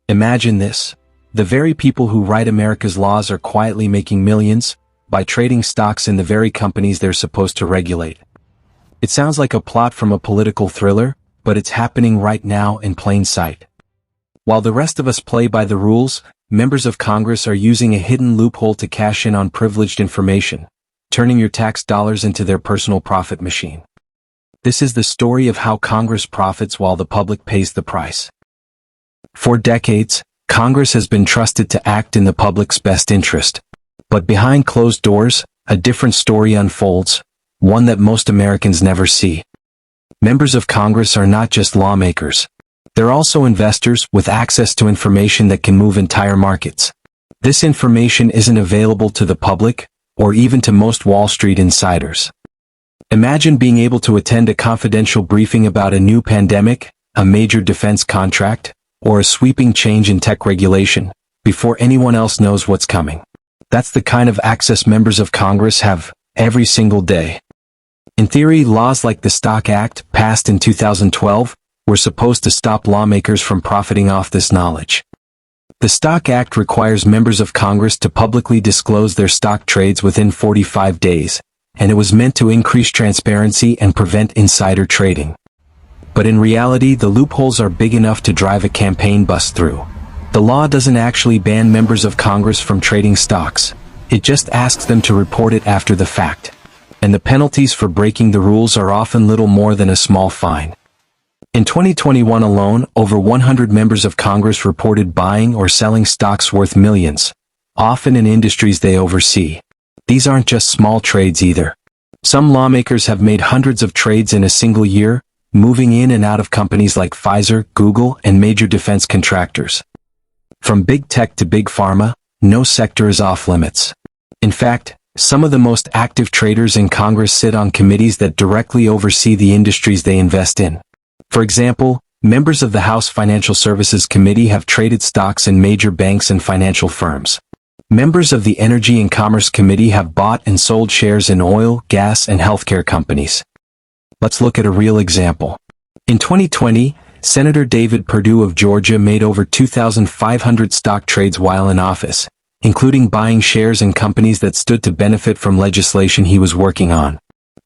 Imagine this. The very people who write America's laws are quietly making millions by trading stocks in the very companies they're supposed to regulate. It sounds like a plot from a political thriller, but it's happening right now in plain sight. While the rest of us play by the rules, members of Congress are using a hidden loophole to cash in on privileged information, turning your tax dollars into their personal profit machine. This is the story of how Congress profits while the public pays the price. For decades, Congress has been trusted to act in the public's best interest. But behind closed doors, a different story unfolds, one that most Americans never see. Members of Congress are not just lawmakers. They're also investors with access to information that can move entire markets. This information isn't available to the public, or even to most Wall Street insiders. Imagine being able to attend a confidential briefing about a new pandemic, a major defense contract, or a sweeping change in tech regulation, before anyone else knows what's coming. That's the kind of access members of Congress have every single day. In theory, laws like the Stock Act, passed in 2012, were supposed to stop lawmakers from profiting off this knowledge. The Stock Act requires members of Congress to publicly disclose their stock trades within 45 days, and it was meant to increase transparency and prevent insider trading. But in reality, the loopholes are big enough to drive a campaign bus through. The law doesn't actually ban members of Congress from trading stocks. It just asks them to report it after the fact. And the penalties for breaking the rules are often little more than a small fine. In 2021 alone, over 100 members of Congress reported buying or selling stocks worth millions, often in industries they oversee. These aren't just small trades either. Some lawmakers have made hundreds of trades in a single year, moving in and out of companies like Pfizer, Google, and major defense contractors. From big tech to big pharma, no sector is off limits. In fact, some of the most active traders in Congress sit on committees that directly oversee the industries they invest in. For example, members of the House Financial Services Committee have traded stocks in major banks and financial firms. Members of the Energy and Commerce Committee have bought and sold shares in oil, gas, and healthcare companies. Let's look at a real example. In 2020, Senator David Perdue of Georgia made over 2,500 stock trades while in office, including buying shares in companies that stood to benefit from legislation he was working on.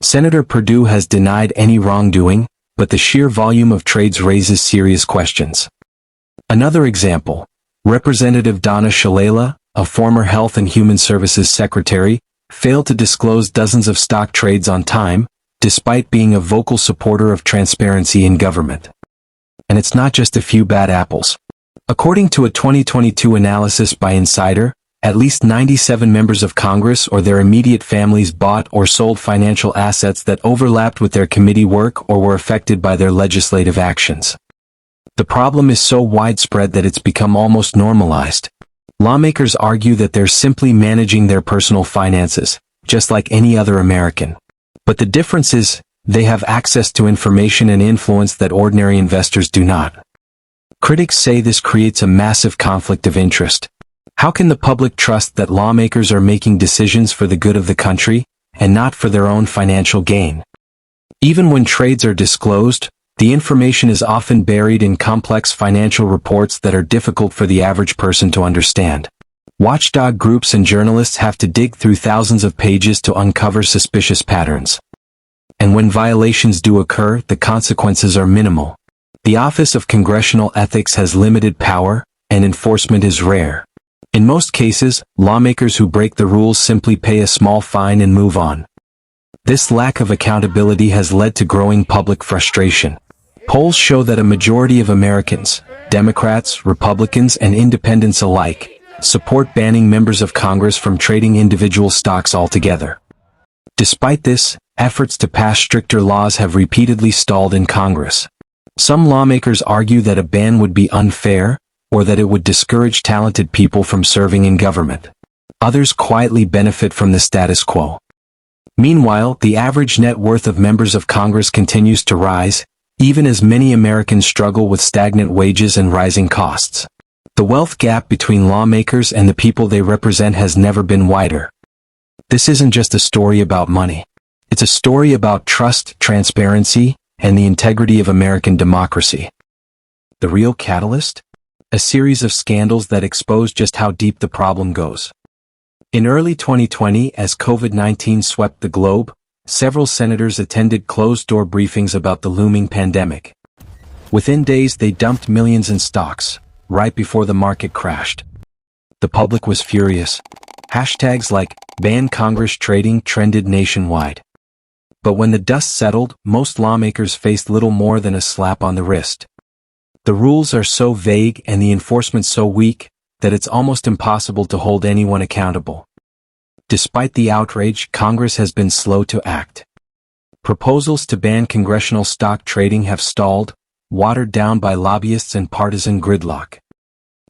Senator Perdue has denied any wrongdoing, but the sheer volume of trades raises serious questions. Another example, Representative Donna Shalala, a former Health and Human Services Secretary, failed to disclose dozens of stock trades on time, despite being a vocal supporter of transparency in government. And it's not just a few bad apples. According to a 2022 analysis by Insider, at least 97 members of Congress or their immediate families bought or sold financial assets that overlapped with their committee work or were affected by their legislative actions. The problem is so widespread that it's become almost normalized. Lawmakers argue that they're simply managing their personal finances, just like any other American. But the difference is, they have access to information and influence that ordinary investors do not. Critics say this creates a massive conflict of interest. How can the public trust that lawmakers are making decisions for the good of the country, and not for their own financial gain? Even when trades are disclosed, the information is often buried in complex financial reports that are difficult for the average person to understand. Watchdog groups and journalists have to dig through thousands of pages to uncover suspicious patterns. And when violations do occur, the consequences are minimal. The Office of Congressional Ethics has limited power, and enforcement is rare. In most cases, lawmakers who break the rules simply pay a small fine and move on. This lack of accountability has led to growing public frustration. Polls show that a majority of Americans, Democrats, Republicans, and independents alike, support banning members of Congress from trading individual stocks altogether. Despite this, efforts to pass stricter laws have repeatedly stalled in Congress. Some lawmakers argue that a ban would be unfair, or that it would discourage talented people from serving in government. Others quietly benefit from the status quo. Meanwhile, the average net worth of members of Congress continues to rise, even as many Americans struggle with stagnant wages and rising costs. The wealth gap between lawmakers and the people they represent has never been wider. This isn't just a story about money. It's a story about trust, transparency, and the integrity of American democracy. The real catalyst? A series of scandals that expose just how deep the problem goes. In early 2020, as COVID-19 swept the globe, several senators attended closed-door briefings about the looming pandemic. Within days, they dumped millions in stocks, right before the market crashed. The public was furious. Hashtags like "Ban Congress Trading" trended nationwide. But when the dust settled, most lawmakers faced little more than a slap on the wrist. The rules are so vague and the enforcement so weak that it's almost impossible to hold anyone accountable. Despite the outrage, Congress has been slow to act. Proposals to ban congressional stock trading have stalled, watered down by lobbyists and partisan gridlock.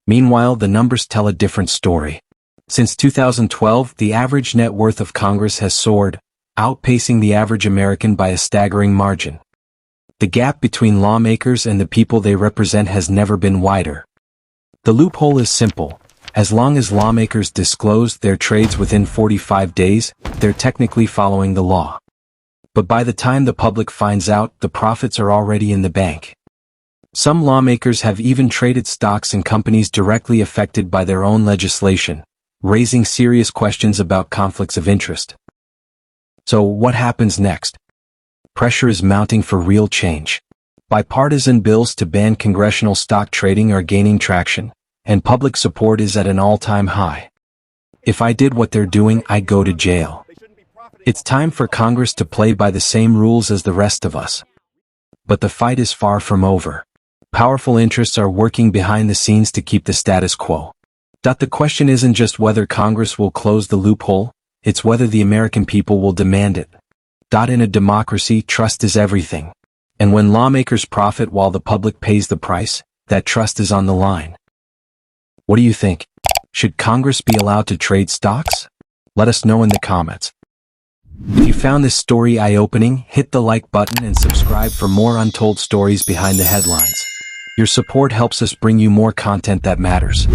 Meanwhile, the numbers tell a different story. Since 2012, the average net worth of Congress has soared, outpacing the average American by a staggering margin. The gap between lawmakers and the people they represent has never been wider. The loophole is simple. As long as lawmakers disclose their trades within 45 days, they're technically following the law. But by the time the public finds out, the profits are already in the bank. Some lawmakers have even traded stocks in companies directly affected by their own legislation, raising serious questions about conflicts of interest. So what happens next? Pressure is mounting for real change. Bipartisan bills to ban congressional stock trading are gaining traction, and public support is at an all-time high. If I did what they're doing, I'd go to jail. It's time for Congress to play by the same rules as the rest of us. But the fight is far from over. Powerful interests are working behind the scenes to keep the status quo. The question isn't just whether Congress will close the loophole, it's whether the American people will demand it. In a democracy, trust is everything. And when lawmakers profit while the public pays the price, that trust is on the line. What do you think? Should Congress be allowed to trade stocks? Let us know in the comments. If you found this story eye-opening, hit the like button and subscribe for more untold stories behind the headlines. Your support helps us bring you more content that matters.